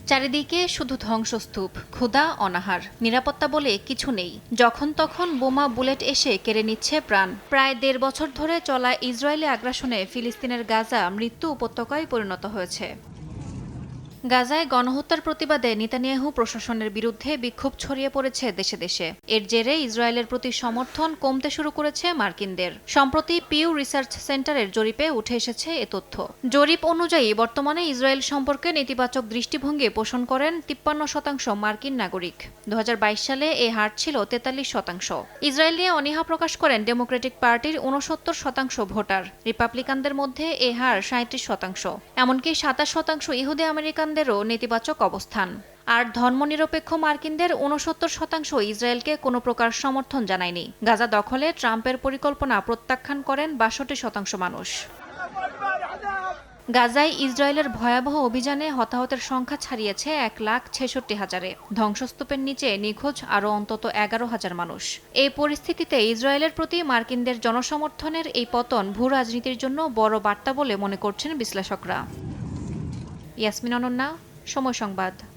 চারিদিকে শুধু ধ্বংসস্তূপ, ক্ষুধা, অনাহার, নিরাপত্তা বলে কিছু নেই। যখন তখন বোমা বুলেট এসে কেড়ে নিচ্ছে প্রাণ। প্রায় ১.৫ বছর ধরে চলা ইসরায়েলি আগ্রাসনে ফিলিস্তিনের গাজা মৃত্যু উপত্যকায় পরিণত হয়েছে। গাজায় গণহত্যার প্রতিবাদে নেতানিয়াহু প্রশাসনের বিরুদ্ধে বিক্ষোভ ছড়িয়ে পড়েছে দেশে দেশে। এর জেরে ইসরায়েলের প্রতি সমর্থন কমতে শুরু করেছে মার্কিনদের। সম্প্রতি পিউ রিসার্চ সেন্টারের জরিপে উঠে এসেছে এ তথ্য। জরিপ অনুযায়ী বর্তমানে ইসরায়েল সম্পর্কে নেতিবাচক দৃষ্টিভঙ্গি পোষণ করেন ৫৩% মার্কিন নাগরিক। ২০২২ সালে এ হার ছিল ৪৩%। ইসরায়েল নিয়ে অনীহা প্রকাশ করেন ডেমোক্রেটিক পার্টির ৬৯% ভোটার। রিপাবলিকানদের মধ্যে এ হার ৩৭%। এমনকি ২৭% ইহুদি আমেরিকানদেরও নেতিবাচক অবস্থান। আর ধর্মনিরপেক্ষ মার্কিনদের ৬৯% ইসরায়েলকে কোনো প্রকার সমর্থন জানায়নি। গাজা দখলে ট্রাম্পের পরিকল্পনা প্রত্যাখ্যান করেন ৬২% মানুষ। গাজায় ইসরায়েলের ভয়াবহ অভিযানে হতাহতের সংখ্যা ছাড়িয়েছে ১,৬৬,০০০। ধ্বংসস্তূপের নিচে নিখোঁজ আরও অন্তত ১১,০০০ মানুষ। এই পরিস্থিতিতে ইসরায়েলের প্রতি মার্কিনদের জনসমর্থনের এই পতন ভূ-রাজনীতির জন্য বড় বার্তা বলে মনে করছেন বিশ্লেষকরা। ইয়াসমিন অনন্যা, সময় সংবাদ।